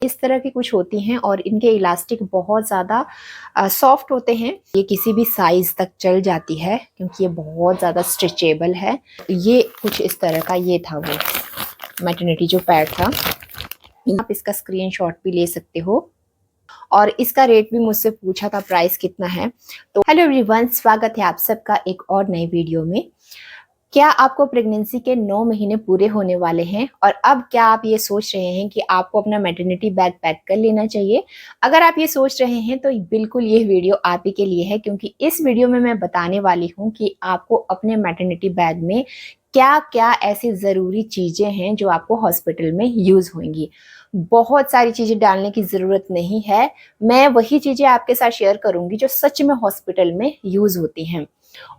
इस तरह की कुछ होती हैं और इनके इलास्टिक बहुत ज़्यादा सॉफ्ट होते हैं। ये किसी भी साइज़ तक चल जाती है क्योंकि ये बहुत ज़्यादा स्ट्रेचेबल है। ये कुछ इस तरह का ये था वो मैटरनिटी जो पैड था। आप इसका स्क्रीनशॉट भी ले सकते हो और इसका रेट भी मुझसे पूछा था प्राइस कितना है। तो हेलो एवरीवन, स्वागत है आप सबका एक और नई वीडियो में। क्या आपको प्रेगनेंसी के 9 महीने पूरे होने वाले हैं और अब क्या आप ये सोच रहे हैं कि आपको अपना मैटरनिटी बैग पैक कर लेना चाहिए? अगर आप ये सोच रहे हैं तो बिल्कुल ये वीडियो आप ही के लिए है, क्योंकि इस वीडियो में मैं बताने वाली हूँ कि आपको अपने मैटरनिटी बैग में क्या क्या ऐसी ज़रूरी चीज़ें हैं जो आपको हॉस्पिटल में यूज़ होंगी। बहुत सारी चीज़ें डालने की ज़रूरत नहीं है। मैं वही चीज़ें आपके साथ शेयर करूँगी जो सच में हॉस्पिटल में यूज़ होती हैं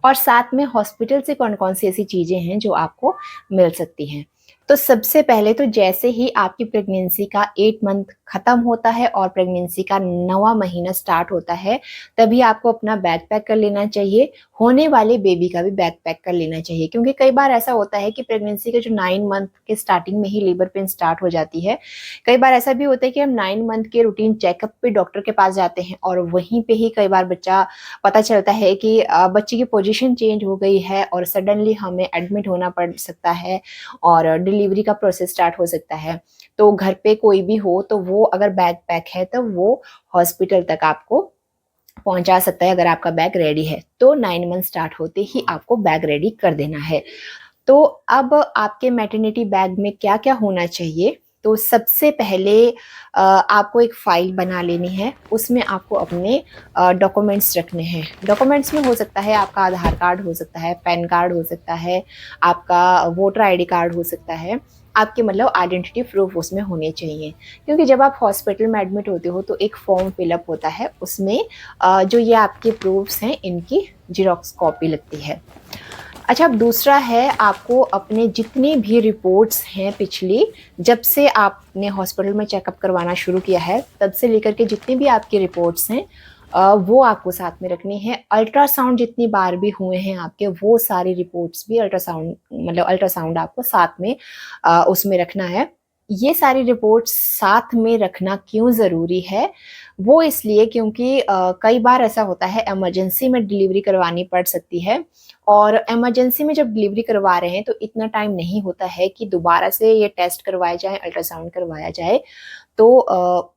और साथ में हॉस्पिटल से कौन कौन सी ऐसी चीज़ें हैं जो आपको मिल सकती हैं। तो सबसे पहले तो जैसे ही आपकी प्रेगनेंसी का 8 मंथ ख़त्म होता है और प्रेगनेंसी का 9वां महीना स्टार्ट होता है, तभी आपको अपना बैग पैक कर लेना चाहिए। होने वाले बेबी का भी बैग पैक कर लेना चाहिए, क्योंकि कई बार ऐसा होता है कि प्रेगनेंसी के जो 9 मंथ के स्टार्टिंग में ही लेबर पेन स्टार्ट हो जाती है। कई बार ऐसा भी होता है कि हम 9 मंथ के रूटीन चेकअप पे डॉक्टर के पास जाते हैं और वहीं पे ही कई बार पता चलता है कि बच्चे की पोजीशन चेंज हो गई है और सडनली हमें एडमिट होना पड़ सकता है और डिलीवरी का प्रोसेस स्टार्ट हो सकता है। तो घर पे कोई भी हो तो वो अगर बैग पैक है तो वो हॉस्पिटल तक आपको पहुंचा सकता है। अगर आपका बैग रेडी है तो 9 मंथ स्टार्ट होते ही आपको बैग रेडी कर देना है। तो अब आपके मैटरनिटी बैग में क्या क्या होना चाहिए? तो सबसे पहले आपको एक फ़ाइल बना लेनी है। उसमें आपको अपने डॉक्यूमेंट्स रखने हैं। डॉक्यूमेंट्स में हो सकता है आपका आधार कार्ड हो सकता है, पैन कार्ड हो सकता है, आपका वोटर आईडी कार्ड हो सकता है। आपके मतलब आइडेंटिटी प्रूफ उसमें होने चाहिए, क्योंकि जब आप हॉस्पिटल में एडमिट होते हो तो एक फॉर्म फिलअप होता है। उसमें जो ये आपके प्रूफ्स हैं इनकी ज़ेरॉक्स कॉपी लगती है। अच्छा, अब दूसरा है आपको अपने जितनी भी रिपोर्ट्स हैं पिछली, जब से आपने हॉस्पिटल में चेकअप करवाना शुरू किया है तब से लेकर के जितनी भी आपकी रिपोर्ट्स हैं वो आपको साथ में रखनी है। अल्ट्रासाउंड जितनी बार भी हुए हैं आपके, वो सारी रिपोर्ट्स भी अल्ट्रासाउंड आपको साथ में उसमें रखना है। ये सारी रिपोर्ट्स साथ में रखना क्यों ज़रूरी है? वो इसलिए क्योंकि कई बार ऐसा होता है इमरजेंसी में डिलीवरी करवानी पड़ सकती है और इमरजेंसी में जब डिलीवरी करवा रहे हैं तो इतना टाइम नहीं होता है कि दोबारा से ये टेस्ट करवाया जाए, अल्ट्रासाउंड करवाया जाए। तो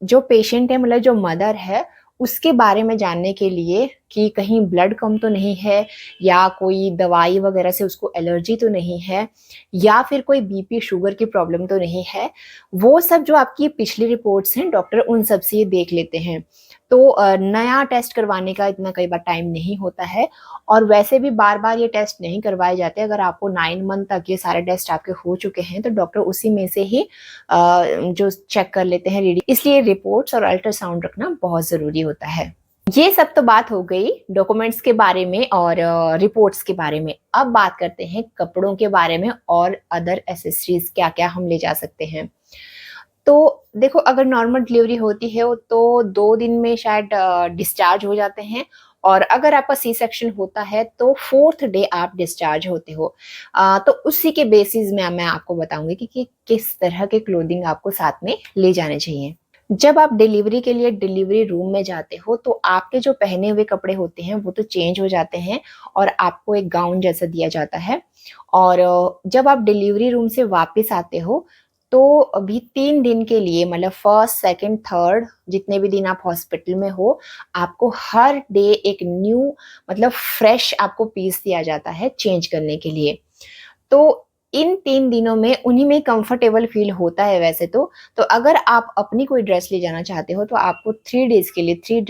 जो पेशेंट है मतलब जो मदर है उसके बारे में जानने के लिए कि कहीं ब्लड कम तो नहीं है या कोई दवाई वगैरह से उसको एलर्जी तो नहीं है या फिर कोई बीपी शुगर की प्रॉब्लम तो नहीं है, वो सब जो आपकी पिछली रिपोर्ट्स हैं डॉक्टर उन सब से ये देख लेते हैं। तो नया टेस्ट करवाने का इतना कई बार टाइम नहीं होता है और वैसे भी बार बार ये टेस्ट नहीं करवाए जाते। अगर आपको 9 मंथ तक ये सारे टेस्ट आपके हो चुके हैं तो डॉक्टर उसी में से ही जो चेक कर लेते हैं रीडिंग। इसलिए रिपोर्ट्स और अल्ट्रासाउंड रखना बहुत ज़रूरी होता है। ये सब तो बात हो गई डॉक्यूमेंट्स के बारे में और रिपोर्ट्स के बारे में। अब बात करते हैं कपड़ों के बारे में और अदर एसेसरीज क्या क्या हम ले जा सकते हैं। तो देखो, अगर नॉर्मल डिलीवरी होती है तो 2 दिन में शायद डिस्चार्ज हो जाते हैं और अगर आपका सी सेक्शन होता है तो 4th डे आप डिस्चार्ज होते हो। तो उसी के बेसिस में मैं आपको बताऊंगी कि किस तरह के क्लोथिंग आपको साथ में ले जाने चाहिए। जब आप डिलीवरी के लिए डिलीवरी रूम में जाते हो तो आपके जो पहने हुए कपड़े होते हैं वो तो चेंज हो जाते हैं और आपको एक गाउन जैसा दिया जाता है। और जब आप डिलीवरी रूम से वापस आते हो तो अभी 3 दिन के लिए मतलब फर्स्ट, सेकंड, थर्ड जितने भी दिन आप हॉस्पिटल में हो, आपको हर डे एक न्यू मतलब फ्रेश आपको पीस दिया जाता है चेंज करने के लिए। तो इन 3 दिनों में उन्हीं में कंफर्टेबल फ़ील होता है वैसे तो। तो अगर आप अपनी कोई ड्रेस ले जाना चाहते हो तो आपको 3 डेज़ के लिए 3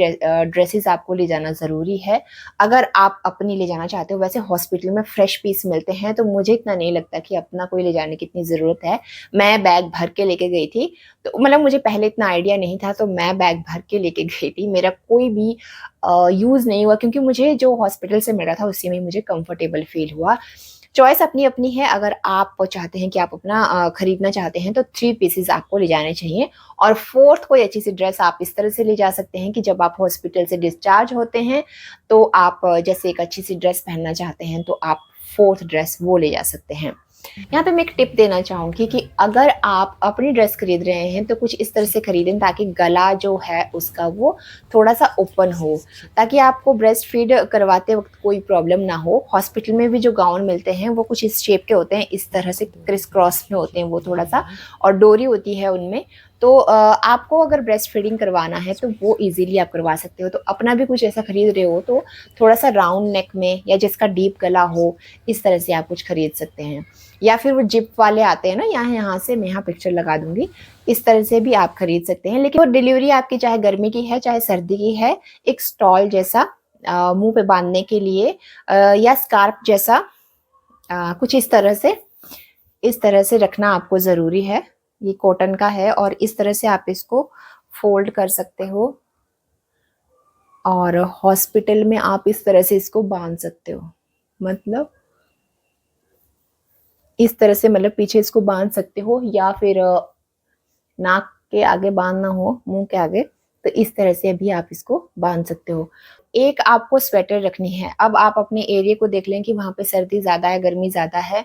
ड्रेसेस आपको ले जाना ज़रूरी है। अगर आप अपनी ले जाना चाहते हो, वैसे हॉस्पिटल में फ्रेश पीस मिलते हैं तो मुझे इतना नहीं लगता कि अपना कोई ले जाने की इतनी ज़रूरत है। मैं बैग भर के लेके गई थी, तो मतलब मुझे पहले इतना आइडिया नहीं था तो मैं बैग भर के लेके गई थी। मेरा कोई भी यूज़ नहीं हुआ क्योंकि मुझे जो हॉस्पिटल से मिला था उसी में मुझे कंफर्टेबल फ़ील हुआ। चॉइस अपनी-अपनी है। अगर आप चाहते हैं कि आप अपना खरीदना चाहते हैं तो 3 पीसेस आपको ले जाने चाहिए और 4th कोई अच्छी-सी ड्रेस आप इस तरह से ले जा सकते हैं कि जब आप हॉस्पिटल से डिस्चार्ज होते हैं तो आप जैसे एक अच्छी-सी ड्रेस पहनना चाहते हैं तो आप 4th ड्रेस वो ले जा सकते हैं। यहाँ पे मैं एक टिप देना चाहूँगी कि अगर आप अपनी ड्रेस खरीद रहे हैं तो कुछ इस तरह से खरीदें ताकि गला जो है उसका वो थोड़ा सा ओपन हो, ताकि आपको ब्रेस्ट फीड करवाते वक्त कोई प्रॉब्लम ना हो। हॉस्पिटल में भी जो गाउन मिलते हैं वो कुछ इस शेप के होते हैं, इस तरह से क्रिस क्रॉस में होते हैं वो थोड़ा सा, और डोरी होती है उनमें। तो आपको अगर ब्रेस्ट फीडिंग करवाना है तो वो इजीली आप करवा सकते हो। तो अपना भी कुछ ऐसा खरीद रहे हो तो थोड़ा सा राउंड नेक में या जिसका डीप गला हो, इस तरह से आप कुछ खरीद सकते हैं। या फिर वो जिप वाले आते हैं ना, यहाँ से मैं यहाँ पिक्चर लगा दूंगी, इस तरह से भी आप खरीद सकते हैं। लेकिन वो डिलीवरी आपकी चाहे गर्मी की है चाहे सर्दी की है, एक स्टॉल जैसा मुंह पे बांधने के लिए या स्कार्फ जैसा कुछ इस तरह से रखना आपको ज़रूरी है। ये कॉटन का है और इस तरह से आप इसको फोल्ड कर सकते हो और हॉस्पिटल में आप इस तरह से इसको बांध सकते हो। मतलब इस तरह से, मतलब पीछे इसको बांध सकते हो, या फिर नाक के आगे बांधना हो, मुंह के आगे, तो इस तरह से भी आप इसको बांध सकते हो। एक आपको स्वेटर रखनी है। अब आप अपने एरिया को देख लें कि वहाँ पे सर्दी ज़्यादा है, गर्मी ज़्यादा है,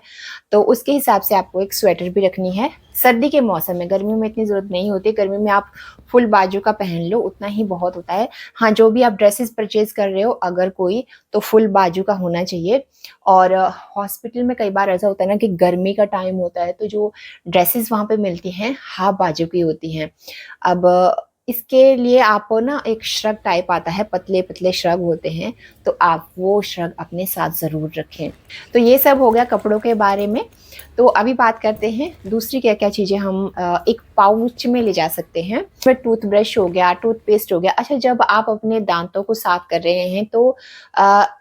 तो उसके हिसाब से आपको एक स्वेटर भी रखनी है। सर्दी के मौसम में, गर्मी में इतनी ज़रूरत नहीं होती। गर्मी में आप फुल बाजू का पहन लो, उतना ही बहुत होता है। हाँ, जो भी आप ड्रेसेस परचेज कर रहे हो अगर कोई, तो फुल बाजू का होना चाहिए। और हॉस्पिटल में कई बार ऐसा होता है ना कि गर्मी का टाइम होता है तो जो ड्रेसेस वहाँ पे मिलती हैं हाफ बाजू की होती हैं। अब इसके लिए आपको ना एक श्रग टाइप आता है, पतले पतले श्रग होते हैं, तो आप वो श्रग अपने साथ ज़रूर रखें। तो ये सब हो गया कपड़ों के बारे में। तो अभी बात करते हैं दूसरी क्या क्या चीज़ें हम एक पाउच में ले जा सकते हैं। फिर टूथब्रश हो गया, टूथपेस्ट हो गया। अच्छा, जब आप अपने दांतों को साफ कर रहे हैं तो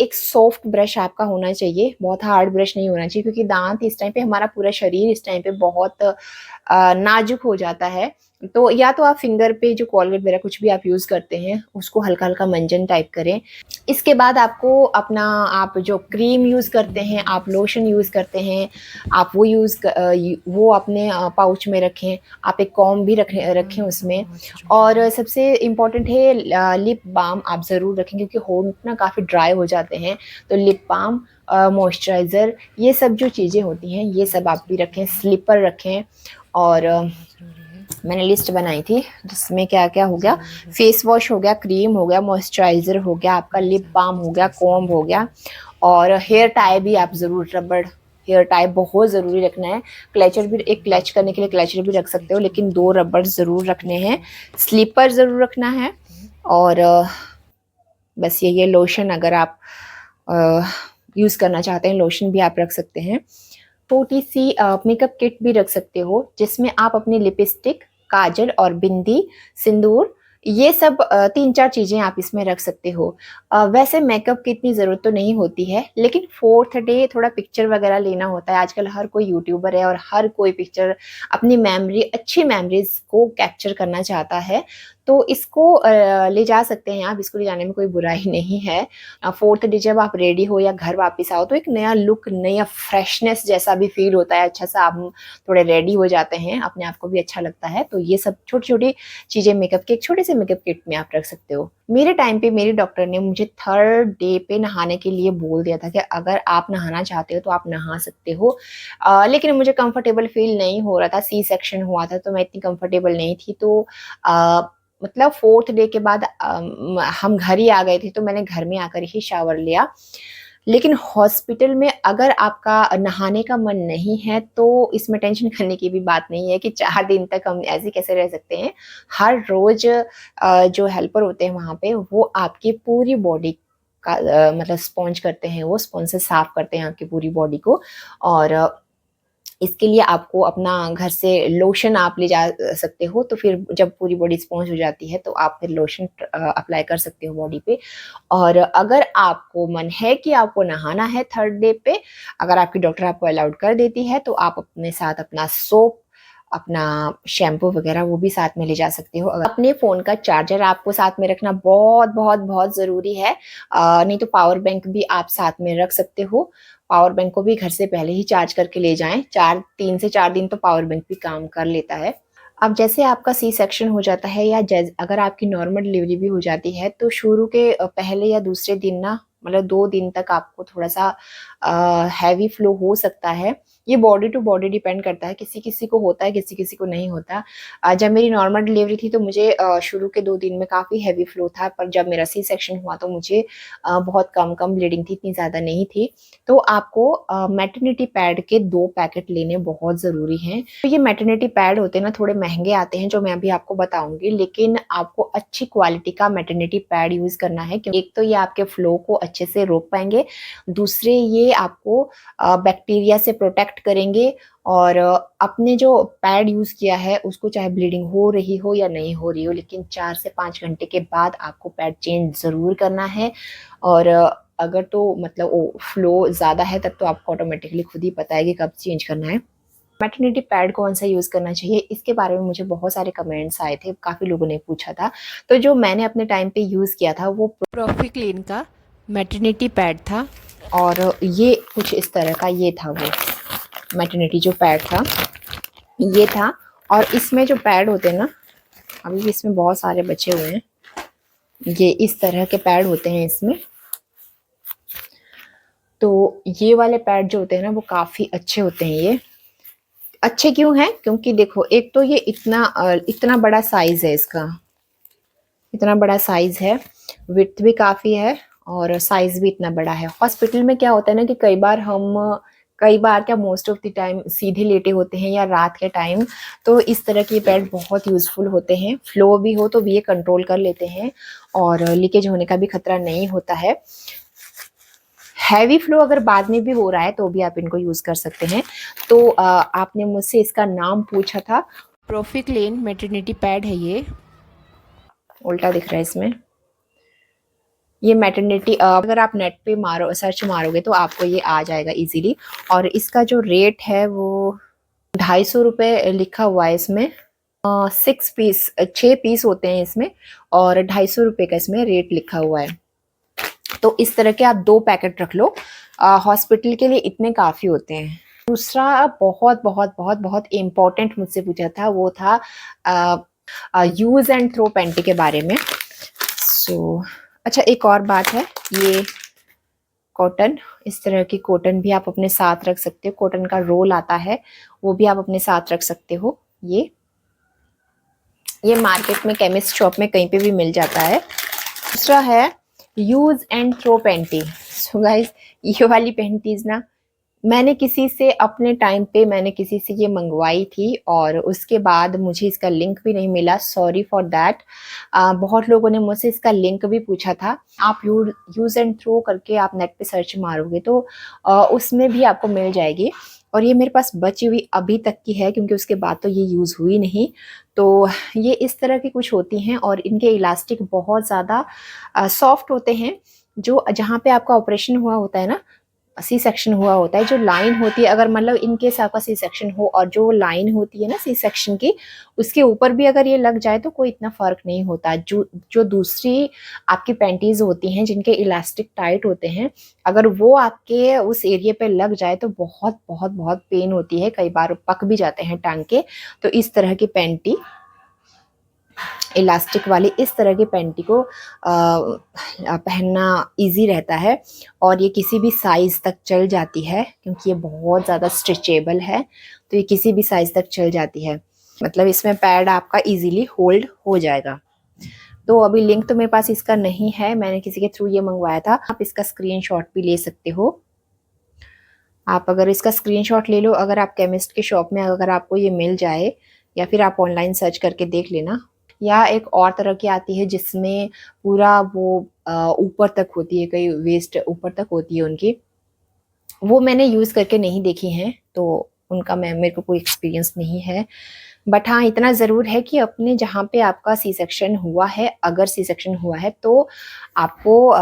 एक सॉफ्ट ब्रश आपका होना चाहिए, बहुत हार्ड ब्रश नहीं होना चाहिए, क्योंकि दांत इस टाइम पे, हमारा पूरा शरीर इस टाइम पे बहुत नाजुक हो जाता है। तो या तो आप फिंगर पे जो कोलगेट वगैरह कुछ भी आप यूज़ करते हैं उसको हल्का हल्का मंजन टाइप करें। इसके बाद आपको अपना, आप जो क्रीम यूज़ करते हैं, आप लोशन यूज़ करते हैं, आप वो अपने पाउच में रखें। आप एक कॉम भी रखें उसमें। और सबसे इम्पॉर्टेंट है लिप बाम आप ज़रूर रखें, क्योंकि होंठ ना काफ़ी ड्राई हो जाते हैं। तो लिप बाम, मॉइस्चराइज़र, ये सब जो चीज़ें होती हैं ये सब आप भी रखें। स्लीपर रखें। और मैंने लिस्ट बनाई थी जिसमें क्या क्या हो गया, फेस वॉश हो गया, क्रीम हो गया, मॉइस्चराइज़र हो गया, आपका लिप बाम हो गया, कॉम्ब हो गया, और हेयर टाई भी आप ज़रूर, रबड़ हेयर टाई बहुत ज़रूरी रखना है। क्लचर भी, एक क्लच करने के लिए क्लचर भी रख सकते हो, लेकिन 2 रबड़ ज़रूर रखने हैं। स्लीपर ज़रूर रखना है। और बस ये लोशन अगर आप यूज़ करना चाहते हैं, लोशन भी आप रख सकते हैं। छोटी सी मेकअप किट भी रख सकते हो जिसमें आप अपनी लिपस्टिक, काजल और बिंदी, सिंदूर, ये सब 3-4 चीज़ें आप इसमें रख सकते हो। वैसे मेकअप की इतनी ज़रूरत तो नहीं होती है, लेकिन 4th डे थोड़ा पिक्चर वगैरह लेना होता है। आजकल हर कोई यूट्यूबर है और हर कोई पिक्चर, अपनी मेमोरी, अच्छी मेमोरीज को कैप्चर करना चाहता है, तो इसको ले जा सकते हैं आप। इसको ले जाने में कोई बुराई नहीं है। 4th डे जब आप रेडी हो या घर वापस आओ तो एक नया लुक, नया फ्रेशनेस जैसा भी फील होता है। अच्छा सा आप थोड़े रेडी हो जाते हैं, अपने आप को भी अच्छा लगता है। तो ये सब छोटी छोटी चीज़ें मेकअप के एक छोटे से मेकअप किट में आप रख सकते हो। मेरे टाइम पे मेरी डॉक्टर ने मुझे 3rd डे पे नहाने के लिए बोल दिया था कि अगर आप नहाना चाहते हो तो आप नहा सकते हो। लेकिन मुझे कंफर्टेबल फील नहीं हो रहा था, सी सेक्शन हुआ था तो मैं इतनी कंफर्टेबल नहीं थी। तो मतलब 4th डे के बाद हम घर ही आ गए थे, तो मैंने घर में आकर ही शावर लिया। लेकिन हॉस्पिटल में अगर आपका नहाने का मन नहीं है तो इसमें टेंशन करने की भी बात नहीं है कि 4 दिन तक हम ऐसे कैसे रह सकते हैं। हर रोज जो हेल्पर होते हैं वहाँ पे, वो आपकी पूरी बॉडी का मतलब स्पॉन्ज करते हैं, वो स्पॉन्ज से साफ करते हैं आपकी पूरी बॉडी को। और इसके लिए आपको अपना घर से लोशन आप ले जा सकते हो। तो फिर जब पूरी बॉडी स्पॉन्ज हो जाती है तो आप फिर लोशन अप्लाई कर सकते हो बॉडी पे। और अगर आपको मन है कि आपको नहाना है 3rd डे पे, अगर आपकी डॉक्टर आपको अलाउड कर देती है, तो आप अपने साथ अपना सोप, अपना शैम्पू वगैरह वो भी साथ में ले जा सकते हो। अपने फ़ोन का चार्जर आपको साथ में रखना बहुत बहुत बहुत ज़रूरी है। नहीं तो पावर बैंक भी आप साथ में रख सकते हो। पावर बैंक को भी घर से पहले ही चार्ज करके ले जाएं। 3 से 4 दिन तो पावर बैंक भी काम कर लेता है। अब जैसे आपका सी सेक्शन हो जाता है या अगर आपकी नॉर्मल डिलीवरी भी हो जाती है, तो शुरू के पहले या दूसरे दिन ना, मतलब 2 दिन तक आपको थोड़ा सा हैवी फ्लो हो सकता है। ये बॉडी टू बॉडी डिपेंड करता है, किसी किसी को होता है, किसी किसी को नहीं होता। जब मेरी नॉर्मल डिलीवरी थी तो मुझे शुरू के 2 दिन में काफ़ी हैवी फ्लो था, पर जब मेरा सी सेक्शन हुआ तो मुझे बहुत कम कम ब्लीडिंग थी, इतनी ज़्यादा नहीं थी। तो आपको मैटरनिटी पैड के 2 पैकेट लेने बहुत ज़रूरी हैं। तो ये मैटरनिटी पैड होते हैं ना, थोड़े महंगे आते हैं जो मैं अभी आपको बताऊंगी, लेकिन आपको अच्छी क्वालिटी का मैटरनिटी पैड यूज़ करना है, क्योंकि एक तो ये आपके फ्लो को अच्छे से रोक पाएंगे, दूसरे ये आपको बैक्टीरिया से प्रोटेक्ट करेंगे। और अपने जो पैड यूज़ किया है उसको चाहे ब्लीडिंग हो रही हो या नहीं हो रही हो, लेकिन 4 से 5 घंटे के बाद आपको पैड चेंज ज़रूर करना है। और अगर तो मतलब वो फ्लो ज़्यादा है तब तो आपको ऑटोमेटिकली खुद ही पता है कि कब चेंज करना है। मैटरनिटी पैड कौन सा यूज़ करना चाहिए, इसके बारे में मुझे बहुत सारे कमेंट्स आए थे, काफ़ी लोगों ने पूछा था। तो जो मैंने अपने टाइम पे यूज़ किया था वो प्रोफिक्लीन का मैटरनिटी पैड था, और ये कुछ इस तरह का ये था, वो मैटरनिटी जो पैड था ये था। और इसमें जो पैड होते हैं ना, अभी भी इसमें बहुत सारे बचे हुए हैं, ये इस तरह के पैड होते हैं इसमें। तो ये वाले पैड जो होते हैं ना वो काफ़ी अच्छे होते हैं। ये अच्छे क्यों हैं, क्योंकि देखो एक तो ये इतना बड़ा साइज है इसका, इतना बड़ा साइज है, विड्थ भी काफ़ी है और साइज भी इतना बड़ा है। हॉस्पिटल में क्या होता है ना कि कई बार क्या मोस्ट ऑफ द टाइम सीधे लेटे होते हैं या रात के टाइम, तो इस तरह के पैड बहुत यूज़फुल होते हैं। फ्लो भी हो तो भी ये कंट्रोल कर लेते हैं और लीकेज होने का भी खतरा नहीं होता है। हैवी फ्लो अगर बाद में भी हो रहा है तो भी आप इनको यूज़ कर सकते हैं। तो आपने मुझसे इसका नाम पूछा था, प्रोफिक्लेन मैटरनिटी पैड है ये, उल्टा दिख रहा है इसमें। ये मैटरनिटी अगर आप नेट पे सर्च मारोगे तो आपको ये आ जाएगा इजीली। और इसका जो रेट है वो 250 रुपये लिखा हुआ है इसमें। 6 पीस होते हैं इसमें और 250 रुपये का इसमें रेट लिखा हुआ है। तो इस तरह के आप 2 पैकेट रख लो, हॉस्पिटल के लिए इतने काफ़ी होते हैं। दूसरा बहुत बहुत बहुत बहुत इम्पोर्टेंट मुझसे पूछा था, वो था यूज़ एंड थ्रो पैंटी के बारे में। अच्छा एक और बात है, ये कॉटन, इस तरह की कॉटन भी आप अपने साथ रख सकते हो। कॉटन का रोल आता है वो भी आप अपने साथ रख सकते हो। ये मार्केट में केमिस्ट शॉप में कहीं पे भी मिल जाता है। दूसरा है use and throw panty. So guys ये वाली पैंटीज ना मैंने किसी से अपने टाइम पे ये मंगवाई थी और उसके बाद मुझे इसका लिंक भी नहीं मिला, सॉरी फॉर दैट। बहुत लोगों ने मुझसे इसका लिंक भी पूछा था। आप यूज़ एंड थ्रो करके आप नेट पे सर्च मारोगे तो उसमें भी आपको मिल जाएगी। और ये मेरे पास बची हुई अभी तक की है, क्योंकि उसके बाद तो ये यूज़ हुई नहीं। तो ये इस तरह की कुछ होती हैं और इनके इलास्टिक बहुत ज़्यादा सॉफ्ट होते हैं। जो जहाँ पे आपका ऑपरेशन हुआ होता है ना, सी सेक्शन हुआ होता है, जो लाइन होती है, अगर मतलब इन केस आपका सी सेक्शन हो और जो लाइन होती है ना सी सेक्शन की, उसके ऊपर भी अगर ये लग जाए तो कोई इतना फर्क नहीं होता। जो दूसरी आपकी पैंटीज होती हैं जिनके इलास्टिक टाइट होते हैं, अगर वो आपके उस एरिया पे लग जाए तो बहुत बहुत बहुत पेन होती है, कई बार पक भी जाते हैं टांग के। तो इस तरह की पैंटी, इलास्टिक वाली इस तरह की पैंटी को पहनना इजी रहता है और ये किसी भी साइज़ तक चल जाती है, क्योंकि ये बहुत ज़्यादा स्ट्रेचेबल है। तो ये किसी भी साइज़ तक चल जाती है, मतलब इसमें पैड आपका इजीली होल्ड हो जाएगा। तो अभी लिंक तो मेरे पास इसका नहीं है, मैंने किसी के थ्रू ये मंगवाया था। आप इसका स्क्रीनशॉट भी ले सकते हो। आप अगर इसका स्क्रीनशॉट ले लो, अगर आप केमिस्ट के शॉप में अगर आपको ये मिल जाए, या फिर आप ऑनलाइन सर्च करके देख लेना। या एक और तरह की आती है जिसमें पूरा वो ऊपर तक होती है, कई वेस्ट ऊपर तक होती है उनकी, वो मैंने यूज़ करके नहीं देखी हैं, तो उनका मेरे को कोई एक्सपीरियंस नहीं है। बट हाँ इतना ज़रूर है कि अपने जहाँ पे आपका सी सेक्शन हुआ है, अगर सी सेक्शन हुआ है तो आपको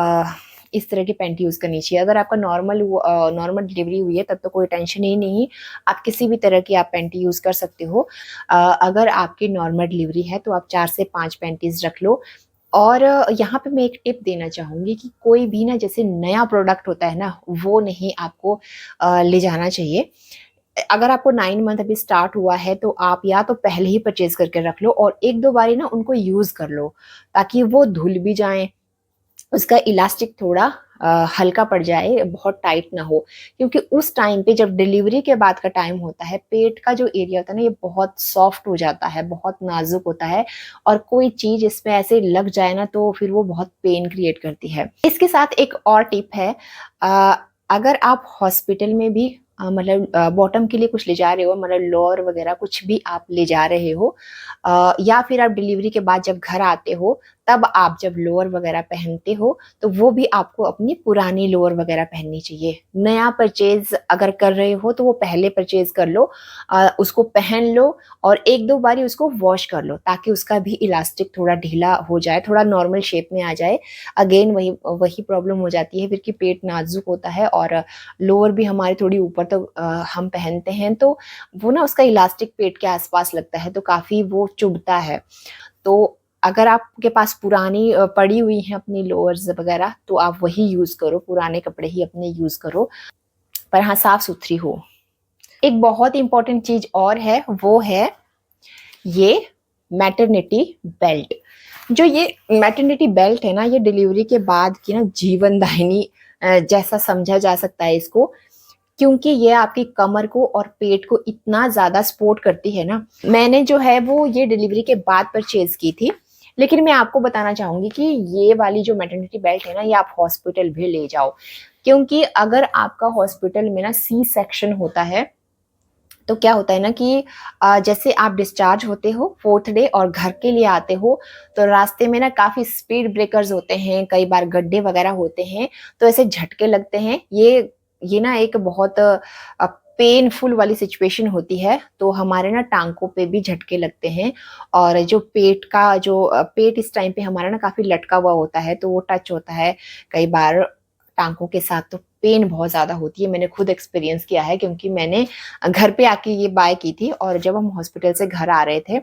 इस तरह की पैंट यूज़ करनी चाहिए। अगर आपका नॉर्मल डिलीवरी हुई है तब तो कोई टेंशन ही नहीं, आप किसी भी तरह की आप पैंटी यूज़ कर सकते हो। अगर आपकी नॉर्मल डिलीवरी है तो आप 4 से 5 पैंटीज़ रख लो। और यहाँ पे मैं एक टिप देना चाहूँगी कि कोई भी ना जैसे नया प्रोडक्ट होता है ना, वो नहीं आपको ले जाना चाहिए। अगर आपको 9 मंथ अभी स्टार्ट हुआ है तो आप या तो पहले ही परचेज़ करके रख लो और 1-2 बारी ना उनको यूज़ कर लो, ताकि वो धुल भी जाएँ, उसका इलास्टिक थोड़ा हल्का पड़ जाए, बहुत टाइट ना हो, क्योंकि उस टाइम पे जब डिलीवरी के बाद का टाइम होता है, पेट का जो एरिया होता है ना ये बहुत सॉफ्ट हो जाता है, बहुत नाजुक होता है, और कोई चीज इसमें ऐसे लग जाए ना तो फिर वो बहुत पेन क्रिएट करती है। इसके साथ एक और टिप है, अ, अगर आप हॉस्पिटल में भी मतलब बॉटम के लिए कुछ ले जा रहे हो, मतलब लोअर वगैरह कुछ भी आप ले जा रहे हो, या फिर आप डिलीवरी के बाद जब घर आते हो तब आप जब लोअर वगैरह पहनते हो तो वो भी आपको अपनी पुरानी लोअर वगैरह पहननी चाहिए। नया परचेज अगर कर रहे हो तो वो पहले परचेज कर लो, उसको पहन लो और एक दो बारी उसको वॉश कर लो ताकि उसका भी इलास्टिक थोड़ा ढीला हो जाए, थोड़ा नॉर्मल शेप में आ जाए। अगेन वही वही प्रॉब्लम हो जाती है फिर कि पेट नाजुक होता है और लोअर भी हमारी थोड़ी ऊपर तक हम पहनते हैं तो वो ना उसका इलास्टिक पेट के आसपास लगता है तो काफी वो चुभता है। तो अगर आपके पास पुरानी पड़ी हुई हैं अपनी लोअर्स वगैरह तो आप वही यूज करो, पुराने कपड़े ही अपने यूज करो, पर हाँ साफ सुथरी हो। एक बहुत इंपॉर्टेंट चीज और है, वो है ये मैटरनिटी बेल्ट। जो ये मैटरनिटी बेल्ट है ना, ये डिलीवरी के बाद की ना जीवनदायिनी जैसा समझा जा सकता है इसको, क्योंकि ये आपकी कमर को और पेट को इतना ज्यादा सपोर्ट करती है ना। मैंने जो है वो ये डिलीवरी के बाद परचेज की थी, लेकिन मैं आपको बताना चाहूंगी कि ये वाली जो मैटरनिटी बेल्ट है ना, ये आप हॉस्पिटल भी ले जाओ, क्योंकि अगर आपका हॉस्पिटल में ना सी सेक्शन होता है तो क्या होता है ना कि जैसे आप डिस्चार्ज होते हो 4th डे और घर के लिए आते हो तो रास्ते में ना काफी स्पीड ब्रेकर्स होते हैं, कई बार गड्ढे वगैरह होते हैं, तो ऐसे झटके लगते हैं। ये ना एक बहुत पेनफुल वाली सिचुएशन होती है, तो हमारे ना टांगों पे भी झटके लगते हैं। और जो पेट का जो पेट इस टाइम पे हमारा ना काफी लटका हुआ होता है तो वो टच होता है कई बार टांगों के साथ, तो पेन बहुत ज्यादा होती है। मैंने खुद एक्सपीरियंस किया है क्योंकि मैंने घर पे आके ये बाय की थी और जब हम हॉस्पिटल से घर आ रहे थे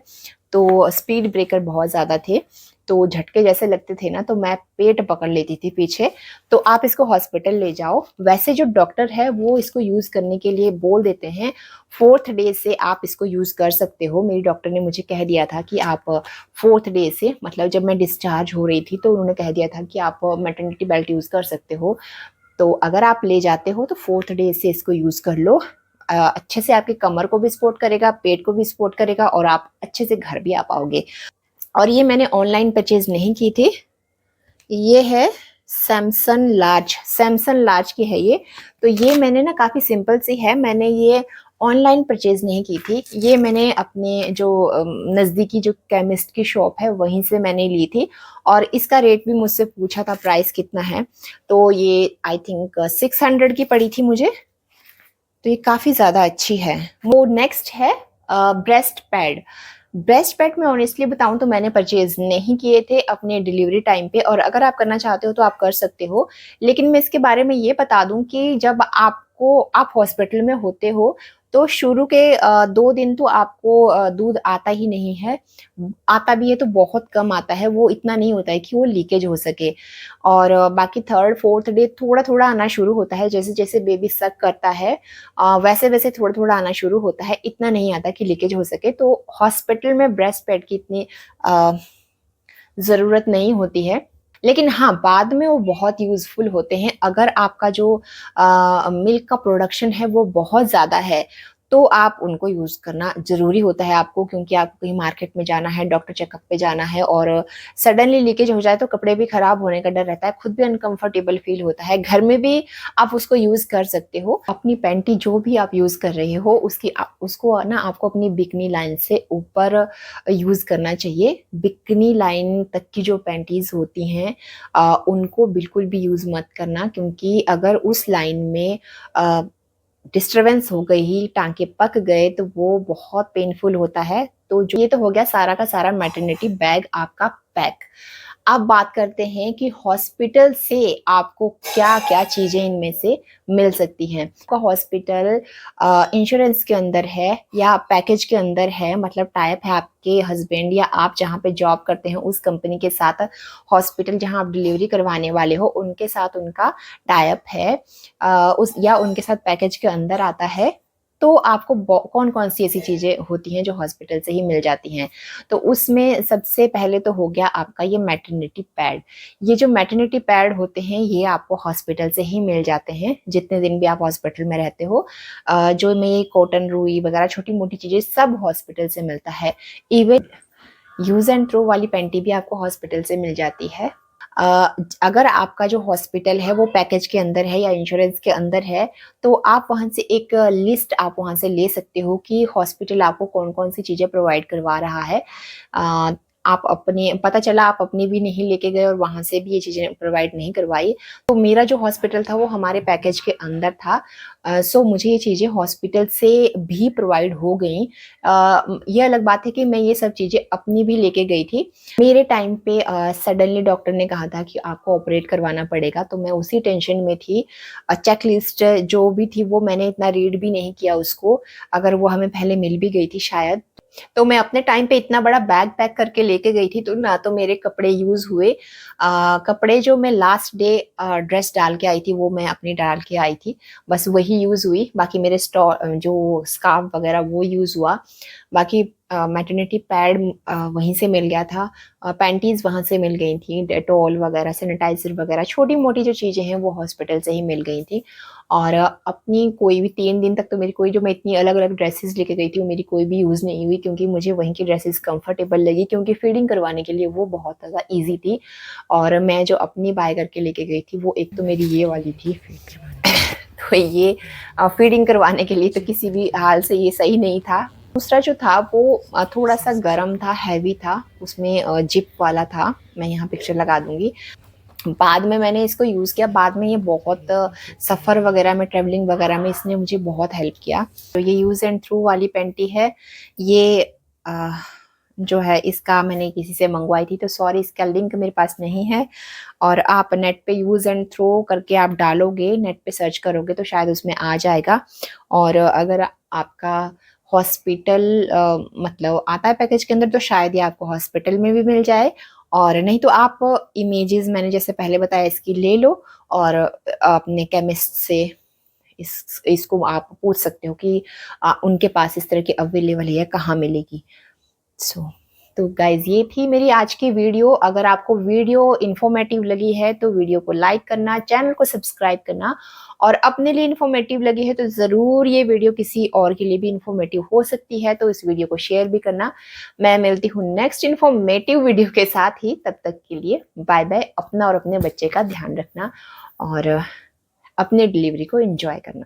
तो स्पीड ब्रेकर बहुत ज्यादा थे, तो झटके जैसे लगते थे ना तो मैं पेट पकड़ लेती थी पीछे। तो आप इसको हॉस्पिटल ले जाओ। वैसे जो डॉक्टर है वो इसको यूज करने के लिए बोल देते हैं, 4th डे से आप इसको यूज कर सकते हो। मेरी डॉक्टर ने मुझे कह दिया था कि आप 4th डे से, मतलब जब मैं डिस्चार्ज हो रही थी तो उन्होंने कह दिया था कि आप मैटरनिटी बेल्ट यूज कर सकते हो। तो अगर आप ले जाते हो तो 4th डे से इसको यूज कर लो। अच्छे से आपकी कमर को भी सपोर्ट करेगा, पेट को भी सपोर्ट करेगा और आप अच्छे से घर भी आ पाओगे। और ये मैंने ऑनलाइन परचेज नहीं की थी, ये है सैमसंग लार्ज की है ये। तो ये मैंने ना काफी सिंपल सी है, मैंने ये ऑनलाइन परचेज नहीं की थी, ये मैंने अपने जो नज़दीकी जो केमिस्ट की शॉप है वहीं से मैंने ली थी। और इसका रेट भी मुझसे पूछा था प्राइस कितना है, तो ये आई थिंक 600 की पड़ी थी मुझे, तो ये काफी ज्यादा अच्छी है। वो नेक्स्ट है ब्रेस्ट पैड। ब्रेस्ट पैड में ऑनेस्टली बताऊं तो मैंने परचेज नहीं किए थे अपने डिलीवरी टाइम पे, और अगर आप करना चाहते हो तो आप कर सकते हो। लेकिन मैं इसके बारे में ये बता दूं कि जब आप हॉस्पिटल में होते हो तो शुरू के 2 दिन तो आपको दूध आता ही नहीं है, आता भी है तो बहुत कम आता है, वो इतना नहीं होता है कि वो लीकेज हो सके। और बाकी 3rd 4th डे थोड़ा थोड़ा आना शुरू होता है, जैसे जैसे बेबी सक करता है वैसे वैसे थोड़ा थोड़ा आना शुरू होता है, इतना नहीं आता कि लीकेज हो सके। तो हॉस्पिटल में ब्रेस्ट पैड की इतनी ज़रूरत नहीं होती है, लेकिन हाँ बाद में वो बहुत यूज़फुल होते हैं। अगर आपका जो मिल्क का प्रोडक्शन है वो बहुत ज़्यादा है तो आप उनको यूज़ करना ज़रूरी होता है आपको, क्योंकि आपको कहीं मार्केट में जाना है, डॉक्टर चेकअप पे जाना है और सडनली लीकेज हो जाए तो कपड़े भी खराब होने का डर रहता है, खुद भी अनकंफर्टेबल फील होता है। घर में भी आप उसको यूज़ कर सकते हो। अपनी पैंटी जो भी आप यूज़ कर रहे हो उसको ना आपको अपनी बिकनी लाइन से ऊपर यूज़ करना चाहिए। बिकनी लाइन तक की जो पैंटीज होती हैं उनको बिल्कुल भी यूज़ मत करना, क्योंकि अगर उस लाइन में डिस्टरबेंस हो गई, टांके पक गए तो वो बहुत पेनफुल होता है। तो ये तो हो गया सारा का सारा मैटरनिटी बैग आपका पैक। अब बात करते हैं कि हॉस्पिटल से आपको क्या क्या चीजें इनमें से मिल सकती हैं। आपका हॉस्पिटल इंश्योरेंस के अंदर है या पैकेज के अंदर है, मतलब टाइप है आपके हस्बैंड या आप जहाँ पे जॉब करते हैं उस कंपनी के साथ, हॉस्पिटल जहाँ आप डिलीवरी करवाने वाले हो उनके साथ उनका टाइप है, उस या उनके साथ पैकेज के अंदर आता है। तो आपको कौन कौन सी ऐसी चीज़ें होती हैं जो हॉस्पिटल से ही मिल जाती हैं। तो उसमें सबसे पहले तो हो गया आपका ये मैटरनिटी पैड। ये जो मैटरनिटी पैड होते हैं ये आपको हॉस्पिटल से ही मिल जाते हैं, जितने दिन भी आप हॉस्पिटल में रहते हो। जो में ये कॉटन रुई वगैरह छोटी मोटी चीज़ें सब हॉस्पिटल से मिलता है। इवन यूज़ एंड थ्रो वाली पैंटी भी आपको हॉस्पिटल से मिल जाती है। अगर आपका जो हॉस्पिटल है वो पैकेज के अंदर है या इंश्योरेंस के अंदर है, तो आप वहाँ से एक लिस्ट आप वहाँ से ले सकते हो कि हॉस्पिटल आपको कौन-कौन सी चीज़ें प्रोवाइड करवा रहा है। आप अपने पता चला आप अपनी भी नहीं लेके गए और वहाँ से भी ये चीज़ें प्रोवाइड नहीं करवाई। तो मेरा जो हॉस्पिटल था वो हमारे पैकेज के अंदर था। सो मुझे ये चीज़ें हॉस्पिटल से भी प्रोवाइड हो गईं। ये अलग बात है कि मैं ये सब चीज़ें अपनी भी लेके गई थी। मेरे टाइम पे सडनली डॉक्टर ने कहा था कि आपको ऑपरेट करवाना पड़ेगा, तो मैं उसी टेंशन में थी। चेकलिस्ट जो भी थी वो मैंने इतना रीड भी नहीं किया उसको, अगर वो हमें पहले मिल भी गई थी शायद। तो मैं अपने टाइम पे इतना बड़ा बैग पैक करके लेके गई थी, तो ना तो मेरे कपड़े यूज़ हुए। कपड़े जो मैं लास्ट डे ड्रेस डाल के आई थी वो मैं अपनी डाल के आई थी, बस वही यूज़ हुई। बाकी मेरे जो स्कार्फ वगैरह वो यूज़ हुआ। बाकी मैटरनिटी पैड वहीं से मिल गया था। पैंटीज़ वहाँ से मिल गई थी, डेटॉल वगैरह, सैनिटाइज़र वगैरह छोटी-मोटी जो चीज़ें हैं वो हॉस्पिटल से ही मिल गई थी। और अपनी कोई भी 3 दिन तक तो मेरी कोई जो मैं इतनी अलग-अलग ड्रेसेस लेके गई थी वो मेरी कोई भी यूज़ नहीं हुई, क्योंकि मुझे वहीं की ड्रेसेस कंफर्टेबल लगी, क्योंकि फीडिंग करवाने के लिए वो बहुत ज़्यादा ईज़ी थी। और मैं जो अपनी बाय करके लेके गई थी वो एक तो मेरी ये वाली थी फीड करवाने तो ये फीडिंग करवाने के लिए तो किसी भी हाल से ये सही नहीं था। दूसरा जो था वो थोड़ा-सा गरम था, हैवी था, उसमें जिप वाला था। मैं यहाँ पिक्चर लगा दूँगी। बाद में मैंने इसको यूज़ किया, बाद में ये बहुत सफ़र वगैरह में, ट्रैवलिंग वगैरह में इसने मुझे बहुत हेल्प किया। तो ये यूज़ एंड थ्रो वाली पैंटी है। ये जो है इसका मैंने किसी से मंगवाई थी, तो सॉरी इसका लिंक मेरे पास नहीं है। और आप नेट पे यूज़ एंड थ्रो करके आप डालोगे, नेट पे सर्च करोगे तो शायद उसमें आ जाएगा। और अगर आपका हॉस्पिटल मतलब आता है पैकेज के अंदर तो शायद ये आपको हॉस्पिटल में भी मिल जाए, और नहीं तो आप इमेजेस मैंने जैसे पहले बताया इसकी ले लो और अपने केमिस्ट से इसको आप पूछ सकते हो कि उनके पास इस तरह की अवेलेबल है, कहाँ मिलेगी। तो गाइज ये थी मेरी आज की वीडियो। अगर आपको वीडियो इन्फॉर्मेटिव लगी है तो वीडियो को लाइक करना, चैनल को सब्सक्राइब करना, और अपने लिए इन्फॉर्मेटिव लगी है तो ज़रूर ये वीडियो किसी और के लिए भी इन्फॉर्मेटिव हो सकती है, तो इस वीडियो को शेयर भी करना। मैं मिलती हूँ नेक्स्ट इन्फॉर्मेटिव वीडियो के साथ ही, तब तक के लिए बाय बाय। अपना और अपने बच्चे का ध्यान रखना और अपने डिलीवरी को एंजॉय करना।